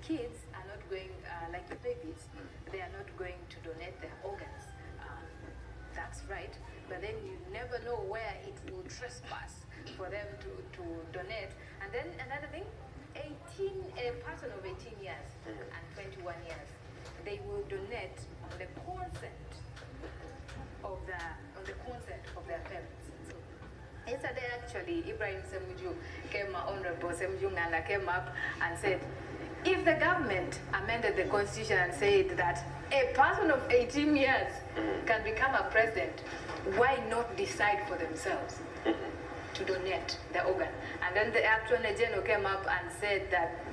kids are not going, like the babies, they are not going to donate their organs. That's right. But then you never know where it will trespass for them to donate. And then another thing, a person of 18 years and 21 years, they will donate on the consent of their parents. So yesterday actually Ibrahim Semuju Honorable Semuju Nganda came up and said, if the government amended the constitution and said that a person of 18 years can become a president, why not decide for themselves to donate the organ? And then the Attorney General came up and said that,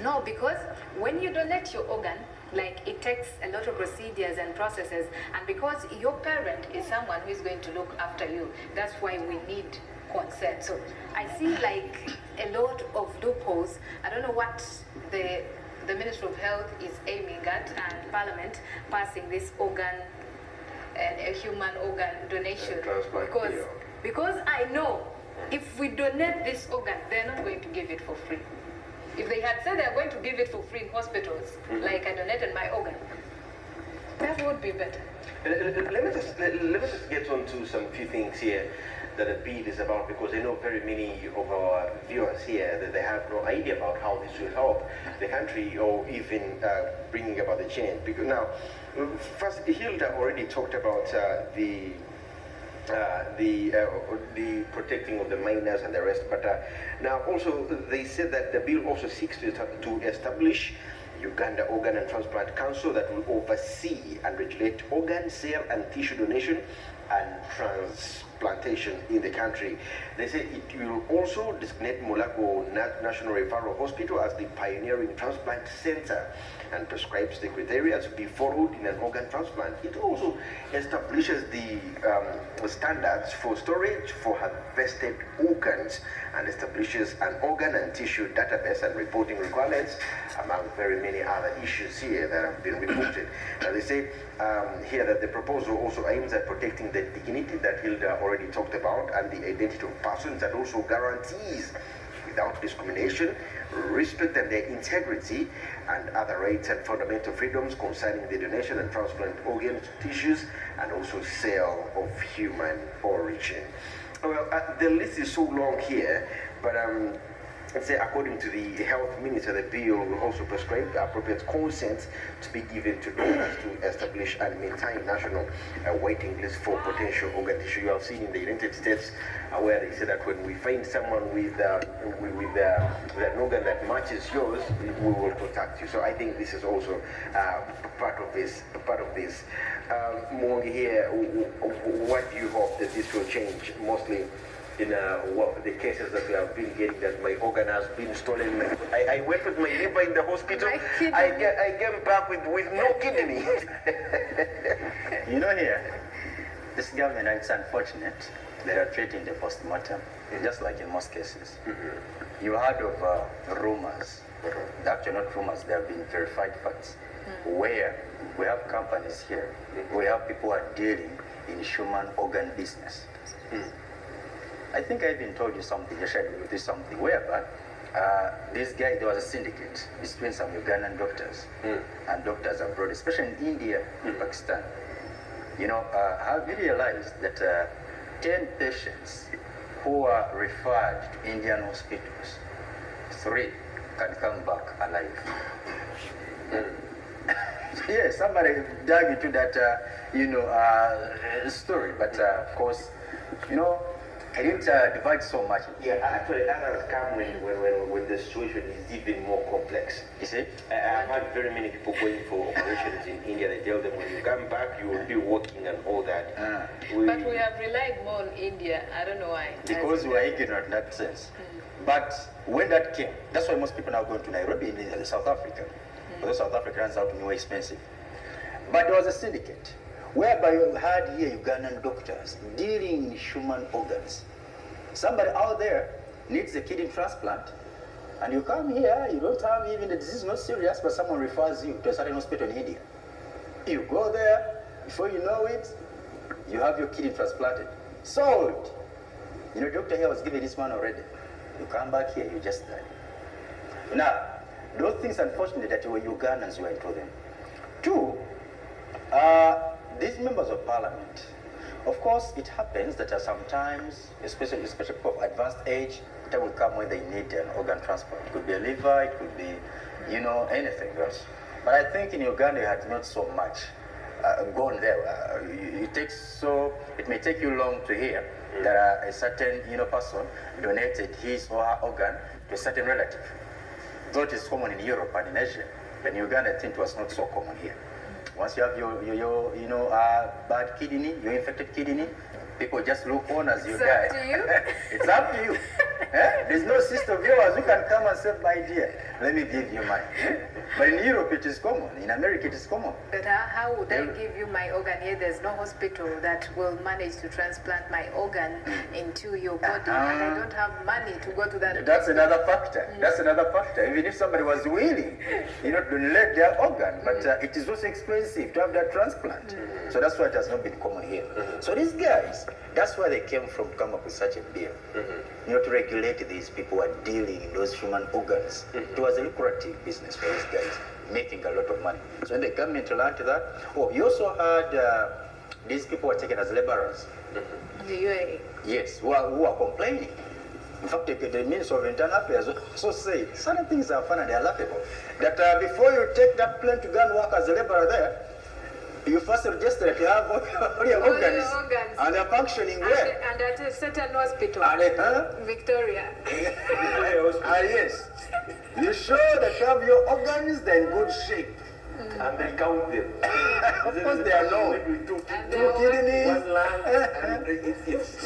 no, because when you donate your organ, like it takes a lot of procedures and processes, and because your parent is someone who is going to look after you, that's why we need consent. So I see like a lot of loopholes. I don't know what the Ministry of Health is aiming at, and Parliament passing this organ and a human organ donation, because I know if we donate this organ, they're not going to give it for free. If they had said they're going to give it for free in hospitals, like I donated my organ, that would be better. Let me just get on to some few things here that the bill is about, because I know very many of our viewers here that they have no idea about how this will help the country or even bringing about the change. Because now, first, Hilda already talked about the protecting of the minors and the rest, but now also they said that the bill also seeks to establish Uganda Organ and Transplant Council that will oversee and regulate organ, cell and tissue donation and transplantation in the country. They say it will also designate Mulago National Referral Hospital as the pioneering transplant center and prescribes the criteria to be followed in an organ transplant. It also establishes the standards for storage for harvested organs and establishes an organ and tissue database and reporting requirements, among very many other issues here that have been reported. Now they say here that the proposal also aims at protecting the dignity that Hilda already talked about and the identity of persons, and also guarantees without discrimination, respect and their integrity and other rights and fundamental freedoms concerning the donation and transplant organs, tissues, and also sale of human origin. Well, the list is so long here, but let's say according to the health minister, the bill will also prescribe appropriate consent to be given to donors to establish and maintain national waiting list for potential organ tissue. You have seen in the United States where they say that when we find someone with an organ that matches yours, we will contact you. So I think this is also part of this. More here, what do you hope that this will change? Mostly in what the cases that we have been getting, that my organ has been stolen. I went with my liver in the hospital. I came back with no kidney. You know, here, this government, it's unfortunate. They are treating the post-mortem, just like in most cases. You heard of rumors. Actually, not rumors, they have been verified facts. Where we have companies here, we have people who are dealing in human organ business. I think I even told you something, I shared with you something, whereby this guy, there was a syndicate between some Ugandan doctors and doctors abroad, especially in India and Pakistan. You know, have you realized that 10 patients who are referred to Indian hospitals, 3 can come back alive? Yeah, somebody dug into that, story, but of course, you know, I didn't divide so much. Yeah, actually, that has come when the situation is even more complex. You see? I've had very many people going for operations in India. They tell them when you come back, you will be working and all that. But we have relied more on India. I don't know why. Because we are ignorant in that sense. But when that came, that's why most people now go to Nairobi in South Africa. Because South Africa runs out more expensive. But there was a syndicate whereby you had here Ugandan doctors dealing in human organs. Somebody out there needs a kidney transplant, and you come here, you don't have even the disease, not serious, but someone refers you to a certain hospital in India. You go there, before you know it, you have your kidney transplanted. Sold! You know, doctor here was giving this one already. You come back here, you just die. Now, those things, unfortunately, that were Ugandans were into them. Two, these members of parliament, of course, it happens that sometimes, especially people of advanced age, that will come when they need an organ transplant. It could be a liver, it could be, you know, anything else. But I think in Uganda, you had not so much gone there. It may take you long to hear that a certain, you know, person donated his or her organ to a certain relative. Though it is common in Europe and in Asia, but in Uganda, I think it was not so common here. Once you have your you know, bad kidney, your infected kidney, people just look on as you die. It's up to you. It's up to you. There's no sister of yours who can come and say, my dear, let me give you mine. But in Europe, it is common. In America, it is common. But how would I give you my organ here? There's no hospital that will manage to transplant my organ into your body, and I don't have money to go to that. That's another factor. That's another factor. Even if somebody was willing, you know, to donate their organ, but it is also expensive to have that transplant. So that's why it has not been common here. So these guys, that's why they came from, come up with such a bill. You know, to regulate these people who are dealing in those human organs. It was a lucrative business for these guys, making a lot of money. So when the government learned that, you also had these people were taken as laborers. The UAE. Yes, who are complaining. In fact, the Minister of Internal Affairs also said, certain things are fun and they are laughable. That before you take that plane to go and work as a laborer there, you first register that you have all your organs and they're functioning well. And at a certain hospital, Victoria. Yes. You show that you have your organs, they're in good shape. And they count them. Of course they are known. Two kidneys. One lung. And yes.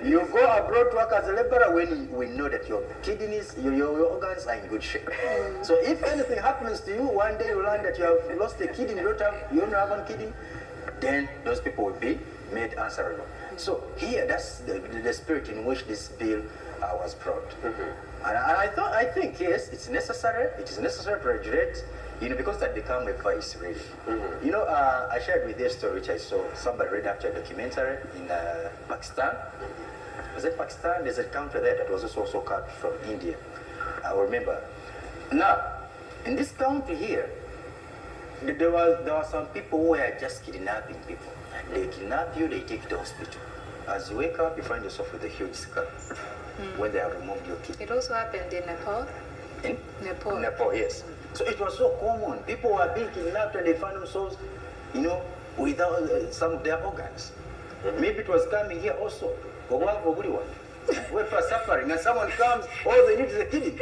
You go abroad to work as a laborer when we know that your kidneys, your organs are in good shape. So if anything happens to you, one day you learn that you have lost a kidney, you don't have one kidney, then those people will be made answerable. So here, that's the spirit in which this bill was brought. And I think, yes, it's necessary. It is necessary to regulate, you know, because that become a vice, really. You know, I shared with you a story which I saw somebody read after a documentary in Pakistan. Was it Pakistan? There's a country there that was also cut from India. I remember. Now, in this country here, there were some people who were just kidnapping people. They kidnap you, they take you to the hospital. As you wake up, you find yourself with a huge scar when they have removed your kidney. It also happened in Nepal. In Nepal. Nepal, yes. So it was so common. People were being kidnapped and they found themselves, you know, without some of their organs. Maybe it was coming here also. We're suffering and someone comes, all they need is a kidney.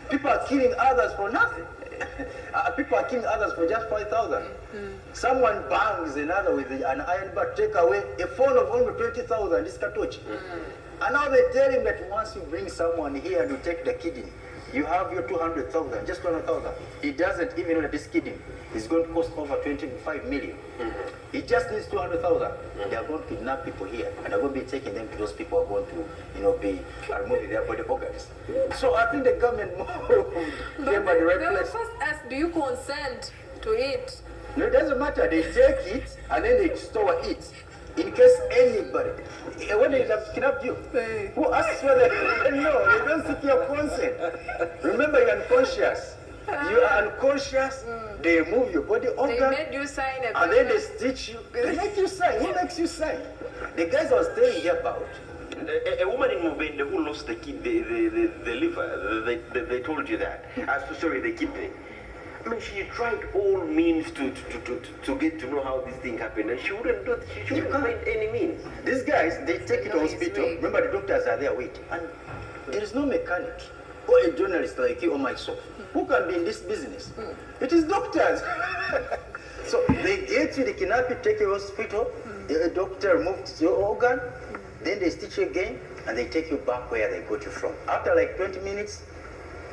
People are killing others for nothing. People are killing others for just 5,000. Someone bangs another with an iron bar, take away a phone of only 20,000, this cartouche. And now they tell him that once you bring someone here and you take the kidney, you have your 200,000, just 200,000. He doesn't even know that this kidney is going to cost over 25 million. He just needs 200,000. They are going to kidnap people here, and they're going to be taking them to those people who are going to, you know, be removing their body organs. So I think the government came at the right place. First ask, do you consent to it? No, it doesn't matter. They take it and then they store it. In case anybody, when they kidnap you, who asks whether, no, they don't seek your consent. Remember, you're unconscious. You are unconscious, they remove your body organ. They made you sign a paper. And then they stitch you. They make you sign. Who makes you sign? The guys I was telling you about. A woman in Mubende who lost the liver, they told you that. Sorry, the kidney. I mean, she tried all means to get to know how this thing happened, and she wouldn't do it. She wouldn't find any means. These guys, they take it to hospital. Remember, the doctors are there waiting. And there is no mechanic or a journalist like you or myself who can be in this business. It is doctors. So they get you, they kidnap you, take you to hospital. A doctor removes your organ, then they stitch you again, and they take you back where they got you from. After like 20 minutes,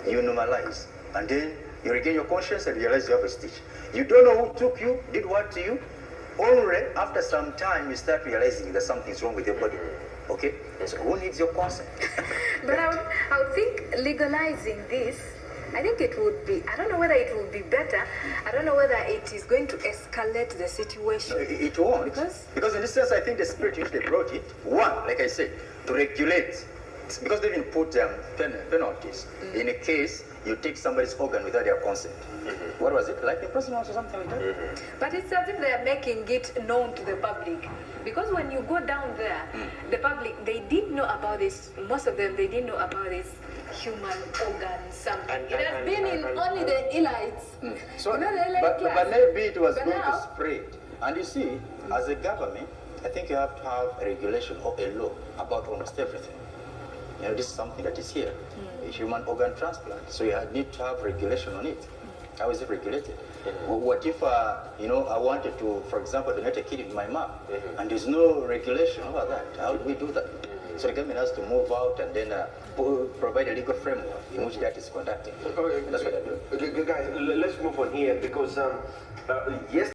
you normalize. And then you regain your conscience and realize you have a stitch. You don't know who took you, did what to you. Only after some time you start realizing that something's wrong with your body. Okay? So who needs your consent? But I would think legalizing this, I think it would be, I don't know whether it would be better. I don't know whether it is going to escalate the situation. No, it won't. Because in this sense, I think the spirit in which they brought it, one, like I said, to regulate, because they even put penalties in a case you take somebody's organ without their consent. What was it? Like the president or something like that? But it's as if they are making it known to the public. Because when you go down there, the public, they didn't know about this. Most of them, they didn't know about this human organ something. It has been in only the elites. So, you know, the elite but class. maybe it was But going now, to spread. And you see, as a government, I think you have to have a regulation or a law about almost everything. You know, this is something that is here, a human organ transplant. So you need to have regulation on it. How is it regulated? What if, you know, I wanted to, for example, donate a kidney to my mom, and there's no regulation over that? How do we do that? So the government has to move out and then provide a legal framework in which that is conducted. That's what I do. Okay, guys, let's move on here because yes.